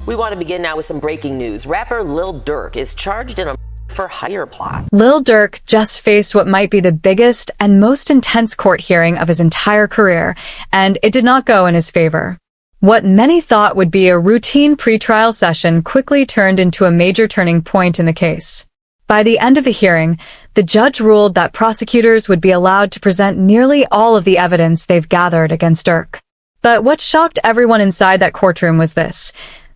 We want to begin now with some breaking news. Rapper Lil Durk is charged in a for hire plot. Lil Durk just faced what might be the biggest and most intense court hearing of his entire career, and it did not go in his favor. What many thought would be a routine pretrial session quickly turned into a major turning point in the case. By the end of the hearing, the judge ruled that prosecutors would be allowed to present nearly all of the evidence they've gathered against Durk. But what shocked everyone inside that courtroom was this.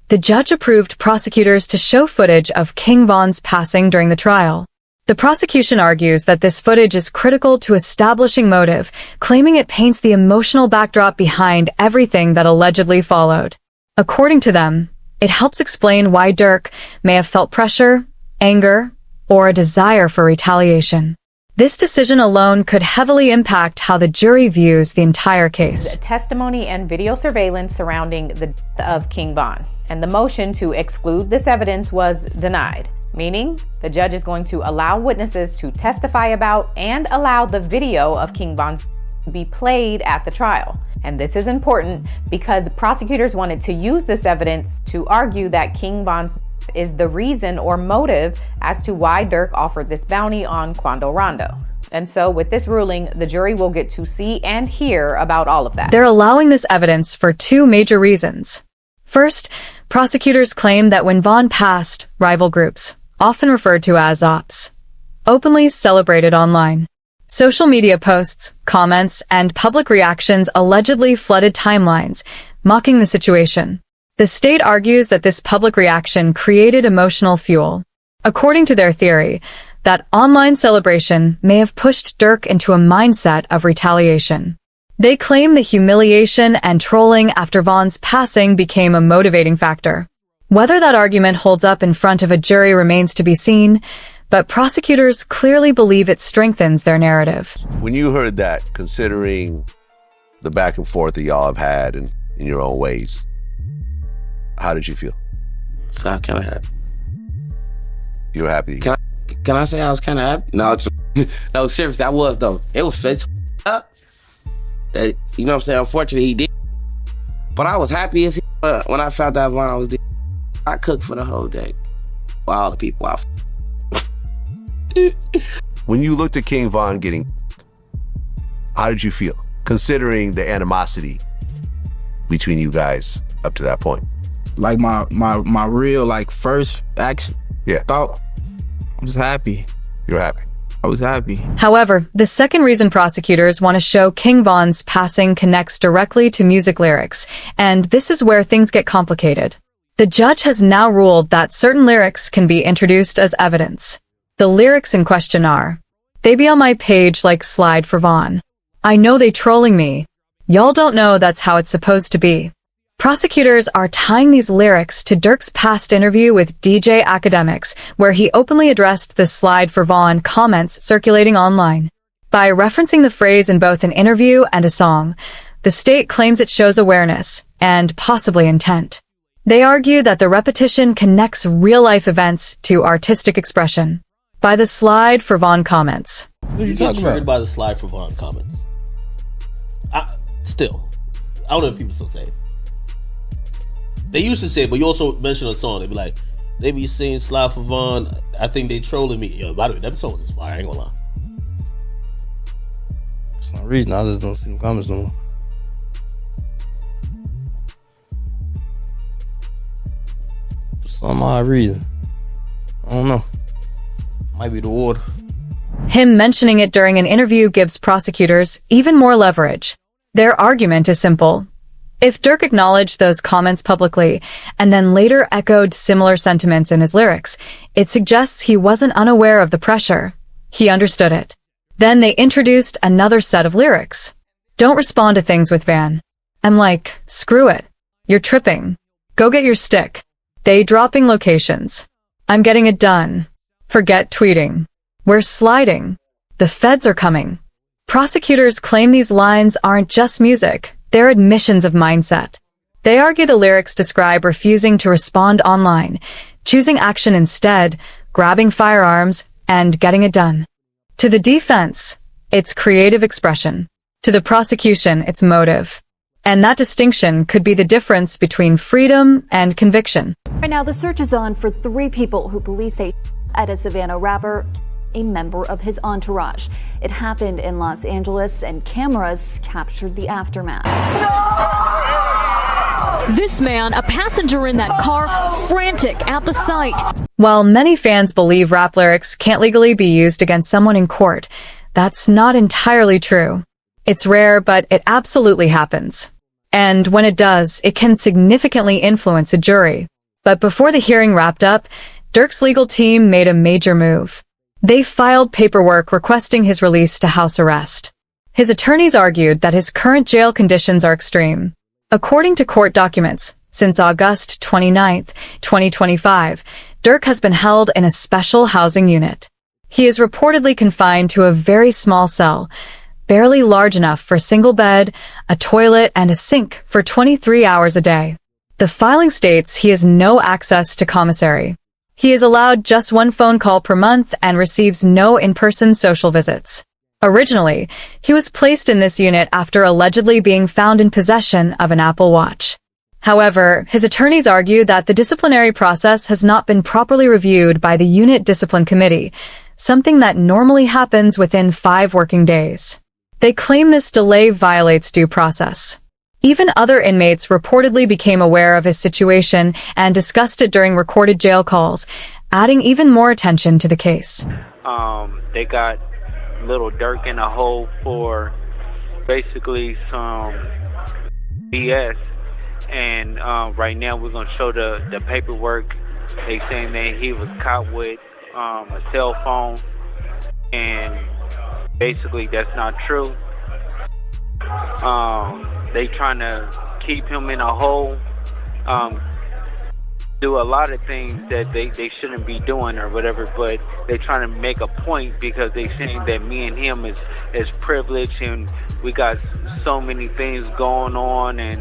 The judge approved prosecutors to show footage of King Von's passing during the trial. The prosecution argues that this footage is critical to establishing motive, claiming it paints the emotional backdrop behind everything that allegedly followed. According to them, it helps explain why Durk may have felt pressure, anger, or a desire for retaliation. This decision alone could heavily impact how the jury views the entire case. Testimony and video surveillance surrounding the death of King Von, and the motion to exclude this evidence was denied, meaning the judge is going to allow witnesses to testify about and allow the video of King Von's to be played at the trial. And this is important because prosecutors wanted to use this evidence to argue that King Von's is the reason or motive as to why Durk offered this bounty on Quando Rondo. And so with this ruling, the jury will get to see and hear about all of that. They're allowing this evidence for two major reasons. First, prosecutors claim that when Von passed, rival groups, often referred to as ops, openly celebrated online. Social media posts, comments, and public reactions allegedly flooded timelines, mocking the situation. The state argues that this public reaction created emotional fuel. According to their theory, that online celebration may have pushed Durk into a mindset of retaliation. They claim the humiliation and trolling after Von's passing became a motivating factor. Whether that argument holds up in front of a jury remains to be seen, but prosecutors clearly believe it strengthens their narrative. When you heard that, considering the back and forth that y'all have had in your own ways, how did you feel? So I kind of happy. You were happy? Can I say I was kind of happy? No, no, seriously, I was though. It was up. That, you know what I'm saying? Unfortunately, he did. But I was happy as when I found out Von was dead. I cooked for the whole day. For all the people out. When you looked at King Von getting, how did you feel? Considering the animosity between you guys up to that point. Like my real like first action thought, I was happy. You're happy. I was happy. However, the second reason prosecutors want to show King Von's passing connects directly to music lyrics, and this is where things get complicated. The judge has now ruled that certain lyrics can be introduced as evidence. The lyrics in question are, "They be on my page like slide for Von. I know they trolling me. Y'all don't know that's how it's supposed to be." Prosecutors are tying these lyrics to Durk's past interview with DJ Academics, where he openly addressed the slide for Von comments circulating online. By referencing the phrase in both an interview and a song, the state claims it shows awareness and possibly intent. They argue that the repetition connects real-life events to artistic expression. By the slide for Von comments. What are you talking about? By the slide for Von comments. I don't know if people still say it. They used to say it, but you also mentioned a song. They be like, they be saying slide for Von. I think they trolling me. Yo, by the way, them songs is fire. I ain't gonna lie. For some reason, I just don't see them comments no more. For some odd reason. I don't know. Might be the water. Him mentioning it during an interview gives prosecutors even more leverage. Their argument is simple. If Durk acknowledged those comments publicly and then later echoed similar sentiments in his lyrics, it suggests he wasn't unaware of the pressure. He understood it. Then they introduced another set of lyrics. "Don't respond to things with Van." I'm like, screw it. You're tripping. Go get your stick. They dropping locations. I'm getting it done. Forget tweeting. We're sliding. The feds are coming. Prosecutors claim these lines aren't just music. They're admissions of mindset. They argue the lyrics describe refusing to respond online, choosing action instead, grabbing firearms, and getting it done. To the defense, it's creative expression. To the prosecution, it's motive. And that distinction could be the difference between freedom and conviction. Right now, the search is on for 3 people who police say at a Savannah rapper, a member of his entourage. It happened in Los Angeles, and cameras captured the aftermath. This man, a passenger in that car, frantic at the sight. While many fans believe rap lyrics can't legally be used against someone in court, that's not entirely true. It's rare, but it absolutely happens. And when it does, it can significantly influence a jury. But before the hearing wrapped up, Durk's legal team made a major move. They filed paperwork requesting his release to house arrest. His attorneys argued that his current jail conditions are extreme. According to court documents, since August 29, 2025, Durk has been held in a special housing unit. He is reportedly confined to a very small cell, barely large enough for a single bed, a toilet, and a sink for 23 hours a day. The filing states he has no access to commissary. He is allowed just 1 phone call per month and receives no in-person social visits. Originally, he was placed in this unit after allegedly being found in possession of an Apple Watch. However, his attorneys argue that the disciplinary process has not been properly reviewed by the unit discipline committee, something that normally happens within 5 working days. They claim this delay violates due process. Even other inmates reportedly became aware of his situation and discussed it during recorded jail calls, adding even more attention to the case. They got Lil Durk in a hole for basically some BS, and right now we're going to show the paperwork. They saying that he was caught with a cell phone, and basically that's not true. They trying to keep him in a hole, do a lot of things that they shouldn't be doing or whatever, but they trying to make a point because they saying that me and him is privileged and we got so many things going on, and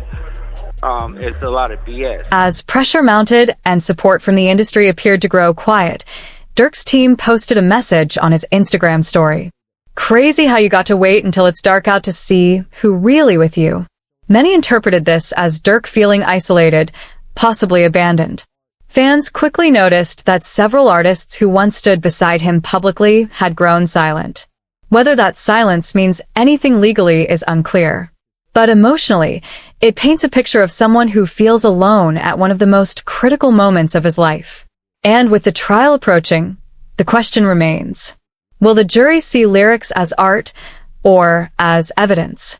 it's a lot of BS. As pressure mounted and support from the industry appeared to grow quiet, Durk's team posted a message on his Instagram story. Crazy how you got to wait until it's dark out to see who really with you. Many interpreted this as Durk feeling isolated, possibly abandoned. Fans quickly noticed that several artists who once stood beside him publicly had grown silent. Whether that silence means anything legally is unclear. But emotionally, it paints a picture of someone who feels alone at one of the most critical moments of his life. And with the trial approaching, the question remains. Will the jury see lyrics as art or as evidence?